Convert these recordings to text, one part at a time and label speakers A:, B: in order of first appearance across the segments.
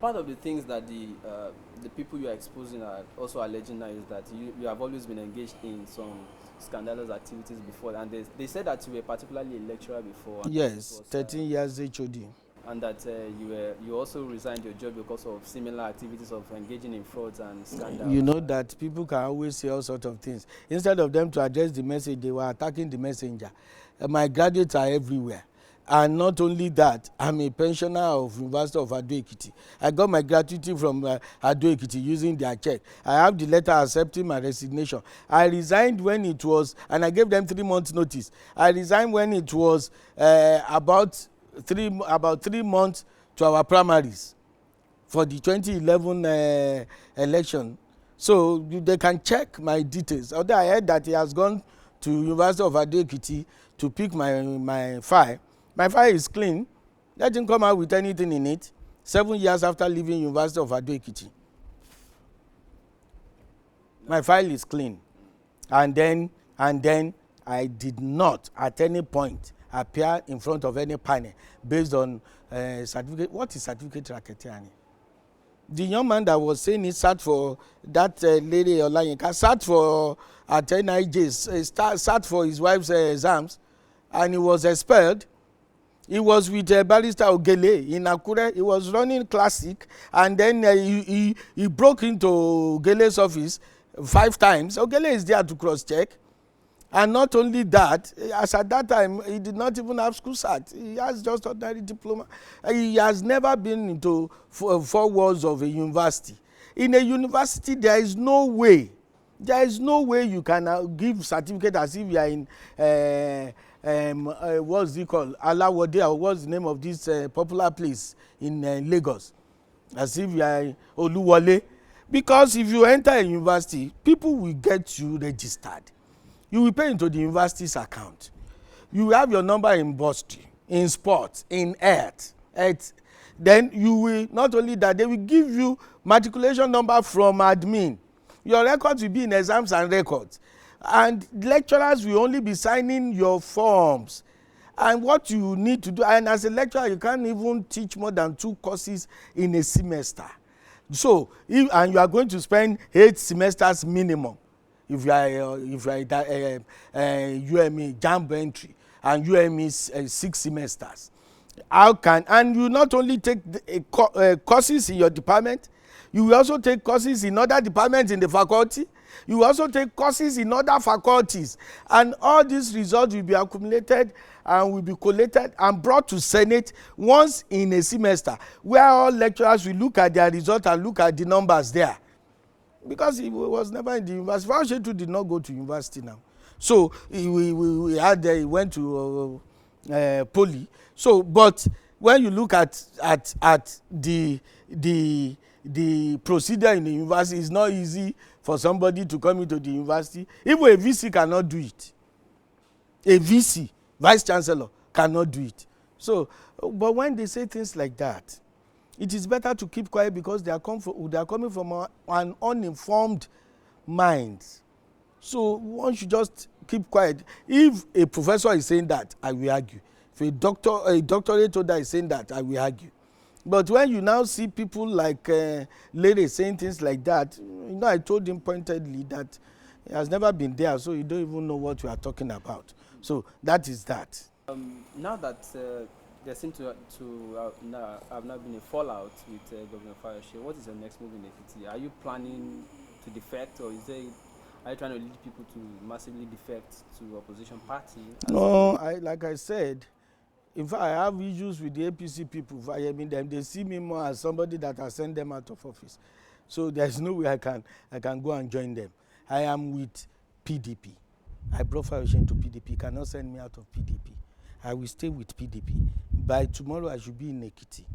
A: part of the things that the people you are exposing are also alleging now is that you have always been engaged in some scandalous activities before, and they said that you were particularly a lecturer before. And
B: Yes, 13 years HOD.
A: and that you also resigned your job because of similar activities of engaging in frauds and scandals.
B: You know that people can always say all sorts of things. Instead of them to address the message, they were attacking the messenger. My graduates are everywhere. And not only that, I'm a pensioner of University of Ekiti. I got my gratuity from Ekiti using their check. I have the letter accepting my resignation. I resigned when it was, and I gave them 3 months notice. I resigned when it was about 3 months to our primaries for the 2011 election. So they can check my details. Although I heard that he has gone to University of Ekiti to pick my file. My file is clean. Let him come out with anything in it. 7 years after leaving University of Ekiti. My file is clean. And then I did not at any point appear in front of any panel based on certificate. What is certificate racketeering? The young man that was saying he sat for that lady Olayinka, sat for at NIJ, sat for his wife's exams, and he was expelled. He was with Barrister Ogele in Akure. He was running Classic, and then he broke into Ogele's office 5 times. Ogele is there to cross-check. And not only that, as at that time, he did not even have school cert. He has just ordinary diploma. He has never been into 4 walls of a university. In a university, there is no way you can give certificate as if you are in what's it called, Alawode, or what's the name of this popular place in Lagos, as if you are Oluwole. Because if you enter a university, people will get you registered. You will pay into the university's account. You have your number in bursary, in sports, in health. Then you will, not only that, they will give you matriculation number from admin. Your records will be in exams and records. And lecturers will only be signing your forms. And what you need to do, and as a lecturer, you can't even teach more than 2 courses in a semester. So, and you are going to spend 8 semesters minimum. If you are UME JAMB entry and UME 6 semesters, how can, and you not only take courses in your department, you will also take courses in other departments in the faculty. You will also take courses in other faculties, and all these results will be accumulated and will be collated and brought to Senate once in a semester, where all lecturers will look at their result and look at the numbers there. Because he was never in the university. Fauci did not go to university now. So he went to poly. So, but when you look at the procedure in the university, it's not easy for somebody to come into the university. Even a VC cannot do it. A VC, vice chancellor, cannot do it. So, but when they say things like that, it is better to keep quiet, because they are coming from an uninformed mind. So one should just keep quiet. If a professor is saying that, I will argue. If a doctorate holder is saying that, I will argue. But when you now see people like Lady saying things like that, I told him pointedly that he has never been there, so you don't even know what we are talking about. So that is that.
A: Now that there seems to have not been a fallout with Governor Fayose, what is your next move in Ekiti? Are you planning to defect, or are you trying to lead people to massively defect to opposition party?
B: No, like I said, in fact, I have issues with the APC people. They see me more as somebody that has sent them out of office. So there's no way I can go and join them. I am with PDP. I brought Fayose into PDP. Cannot send me out of PDP. I will stay with PDP. By tomorrow, I should be in Ekiti,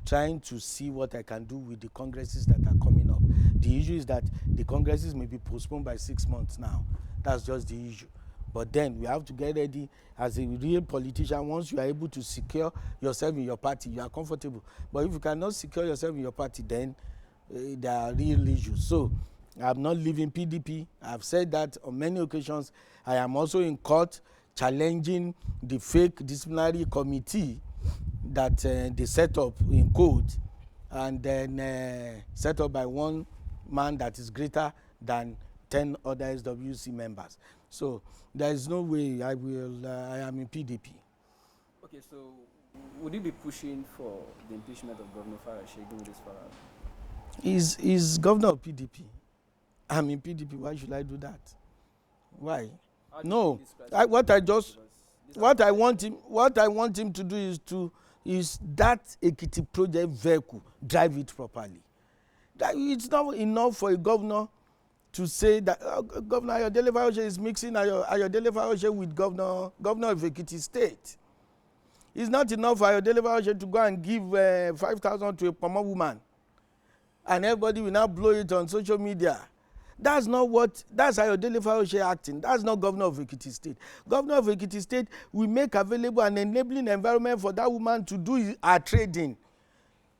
B: trying to see what I can do with the congresses that are coming up. The issue is that the congresses may be postponed by 6 months now. That's just the issue. But then we have to get ready as a real politician. Once you are able to secure yourself in your party, you are comfortable. But if you cannot secure yourself in your party, then there are real issues. So I'm not leaving PDP. I've said that on many occasions. I am also in court challenging the fake disciplinary committee that they set up in court and then set up by one man that is greater than 10 other SWC members. So there is no way I am in PDP.
A: Okay, so would you be pushing for the impeachment of Governor Fayose given this far out?
B: He's governor of PDP. I'm in PDP. Why should I do that? Why? No. What I want him to do is that Ekiti project vehicle, drive it properly. It's not enough for a governor to say that Governor Ayodele Fayose is mixing Ayodele Fayose with governor of Ekiti State. It's not enough for Ayodele Fayose to go and give 5,000 to a Pomo woman, and everybody will now blow it on social media. That's Ayodele Fayose acting. That's not governor of Ekiti State. Governor of Ekiti State will make available an enabling environment for that woman to do her trading.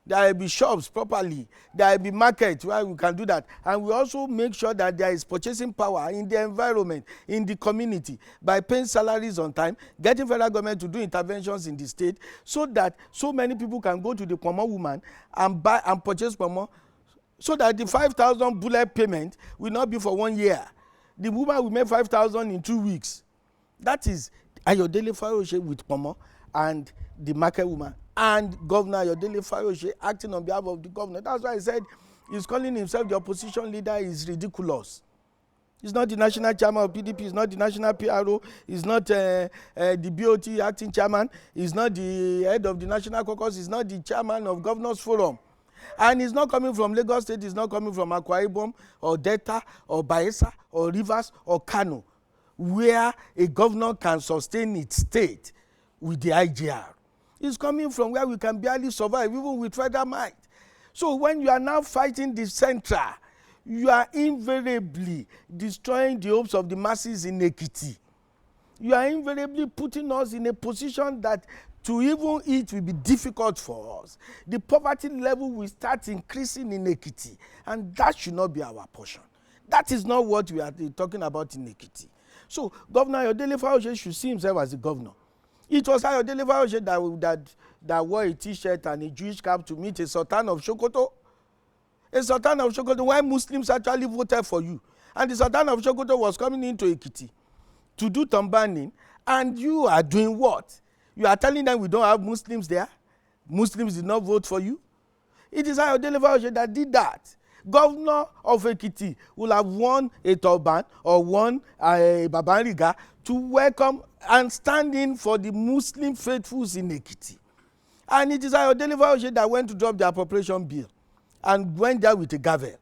B: There will be shops properly. There will be markets where we can do that. And we also make sure that there is purchasing power in the environment, in the community, by paying salaries on time, getting federal government to do interventions in the state, so that so many people can go to the Pomo woman and buy and purchase Pomo, so that the 5,000 bullet payment will not be for 1 year. The woman will make 5,000 in 2 weeks. That is Ayodele Fayose with Pomo and the market woman, and Governor Ayodele Fayose acting on behalf of the governor. That's why I said he's calling himself the opposition leader is ridiculous. He's not the national chairman of PDP. He's not the national PRO. He's not the BOT acting chairman. He's not the head of the national caucus. He's not the chairman of Governors Forum. And he's not coming from Lagos State. He's not coming from Akwa Ibom or Delta or Bayelsa or Rivers or Kano, where a governor can sustain its state with the IGR. He's coming from where we can barely survive, even with federal might. So when you are now fighting the central, you are invariably destroying the hopes of the masses in Ekiti. You are invariably putting us in a position that to even eat will be difficult for us. The poverty level will start increasing in Ekiti, and that should not be our portion. That is not what we are talking about in Ekiti. So Governor Ayodele Fayose should see himself as a governor. It was Ayodele Fayose that wore a T-shirt and a Jewish cap to meet a Sultan of Sokoto. A Sultan of Sokoto, why Muslims actually voted for you. And the Sultan of Sokoto was coming into Ekiti to do turbaning, and you are doing what? You are telling them we don't have Muslims there? Muslims did not vote for you? It is Ayodele Fayose that did that. Governor of Ekiti will have won a turban or won a Babariga to welcome and stand in for the Muslim faithfuls in Ekiti. And it is Ayodele Fayose that went to drop the appropriation bill and went there with a gavel.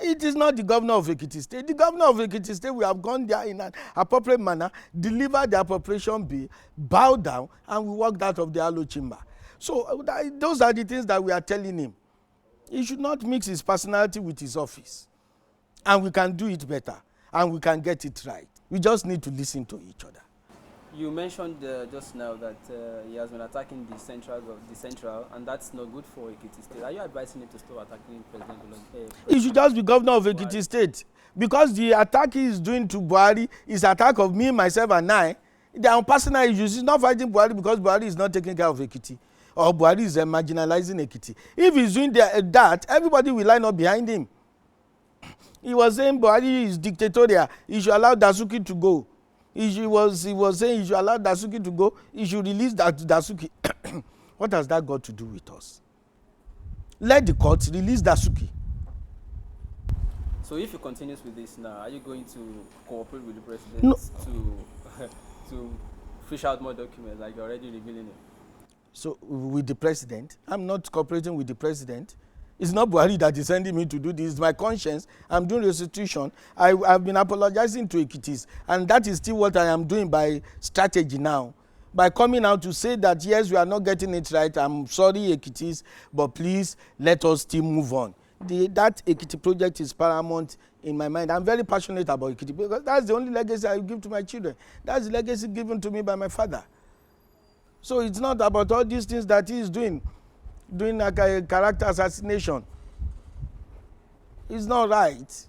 B: It is not the governor of Ekiti State. The governor of Ekiti State will have gone there in an appropriate manner, delivered the appropriation bill, bowed down, and we walked out of the Alo chamber. So those are the things that we are telling him. He should not mix his personality with his office. And we can do it better. And we can get it right. We just need to listen to each other.
A: You mentioned just now that he has been attacking the central, and that's not good for Ekiti State. Are you advising him to stop attacking President Buhari?
B: He should just be governor of Ekiti State. Because the attack he is doing to Buhari is attack of me, myself, and I. They are on personal issues. He's not fighting Buhari because Buhari is not taking care of Ekiti. Or Buhari is marginalizing Ekiti. If he's doing that, everybody will line up behind him. He was saying Buhari is dictatorial. He should allow Dasuki to go. He was saying he should allow Dasuki to go. He should release Dasuki. What has that got to do with us? Let the courts release Dasuki.
A: So if he continues with this now, are you going to cooperate with the president to fish out more documents like you're already revealing it?
B: So with the president, I'm not cooperating with the president. It's not Buhari that is sending me to do this. It's my conscience. I'm doing restitution. I've been apologizing to Ekitis, and that is still what I am doing by strategy now. By coming out to say that, yes, we are not getting it right. I'm sorry, Ekitis, but please let us still move on. That Ekiti project is paramount in my mind. I'm very passionate about Ekiti because that's the only legacy I give to my children. That's the legacy given to me by my father. So it's not about all these things that he is doing like a character assassination. It's not right.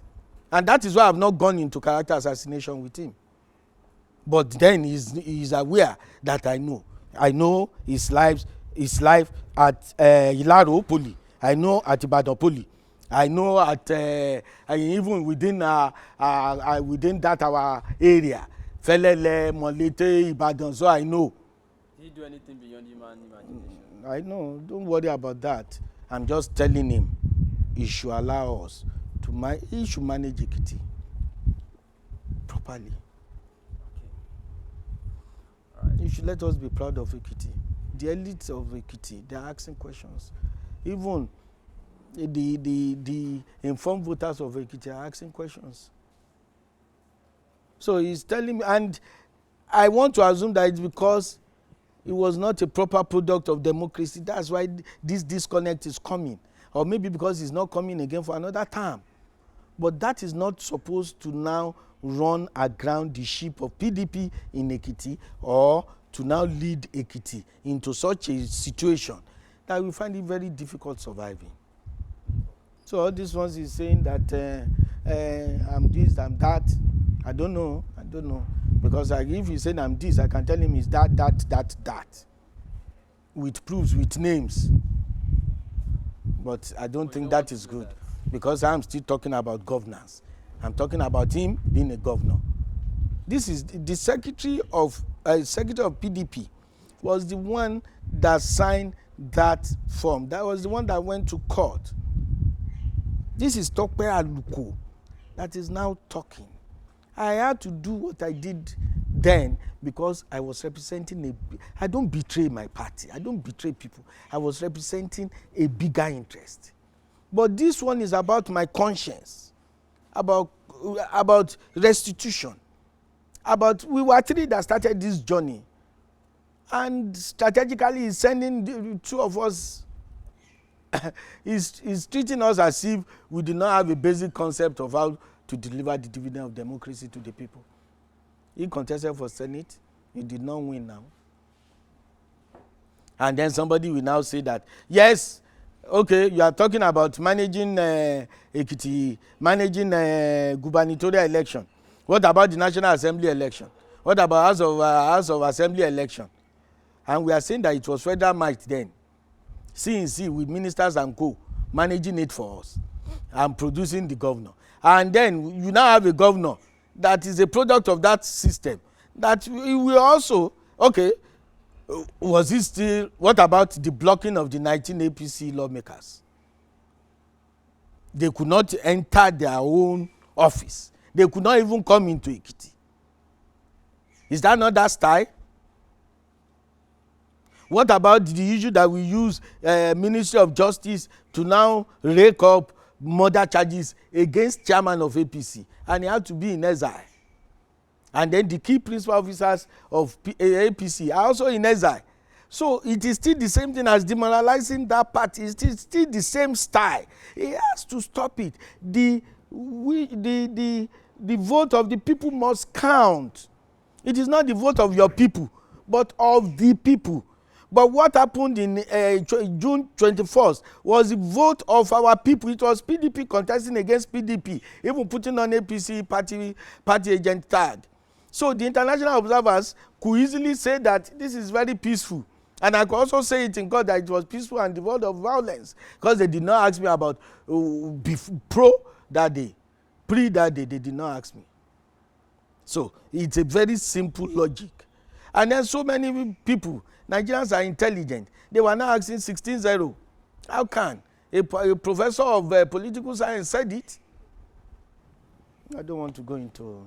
B: And that is why I've not gone into character assassination with him. But then he's aware that I know his life at Ilaro Poli I know at Ibadan Poly. I know at even within within that our area, Felele, Molete, Ibadan. So I know.
A: Did he do anything beyond human imagination?
B: I know. Don't worry about that. I'm just telling him he should allow us to he should manage Ekiti properly.
A: Okay. All right.
B: You should let us be proud of Ekiti. The elites of Ekiti, they are asking questions. Even the informed voters of Ekiti are asking questions. So he's telling me, and I want to assume that it's because it was not a proper product of democracy. That's why this disconnect is coming. Or maybe because he's not coming again for another term. But that is not supposed to now run aground the ship of PDP in Ekiti, or to now lead Ekiti into such a situation that we find it very difficult surviving. So all these ones is saying that I'm this, I'm that. I don't know. Because if he's saying I'm this, I can tell him it's that. With proofs, with names. But I don't think that is good. Because I'm still talking about governance. I'm talking about him being a governor. This is the secretary of PDP was the one that signed that form. That was the one that went to court. This is Tope Aluko that is now talking. I had to do what I did then because I was representing I don't betray my party. I don't betray people. I was representing a bigger interest. But this one is about my conscience, about restitution, we were three that started this journey, and strategically he's sending the two of us. He's treating us as if we do not have a basic concept of how to deliver the dividend of democracy to the people. He contested for Senate. He did not win now. And then somebody will now say that, yes, okay, you are talking about managing Ekiti, managing gubernatorial election. What about the National Assembly election? What about House of Assembly election? And we are saying that it was federal might then. CNC with ministers and co managing it for us and producing the governor. And then you now have a governor that is a product of that system. That we will also, okay, was it still, what about the blocking of the 19 APC lawmakers? They could not enter their own office. They could not even come into Ekiti. Is that not that style? What about the issue that we use Ministry of Justice to now rake up murder charges against chairman of APC, and he had to be in exile? And then the key principal officers of APC are also in exile. So it is still the same thing as demoralizing that party. It is still the same style. He has to stop it. The vote of the people must count. It is not the vote of your people, but of the people. But what happened in June 21st was the vote of our people. It was PDP contesting against PDP, even putting on APC party agent tag. So the international observers could easily say that this is very peaceful. And I could also say it in court that it was peaceful and devoid of violence, because they did not ask me about pro that day. Pre that day, they did not ask me. So it's a very simple logic. And then so many people, Nigerians are intelligent. They were now asking 16-0. How can a professor of political science said it? I don't want to go into.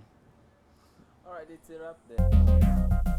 A: All right, it's a wrap there.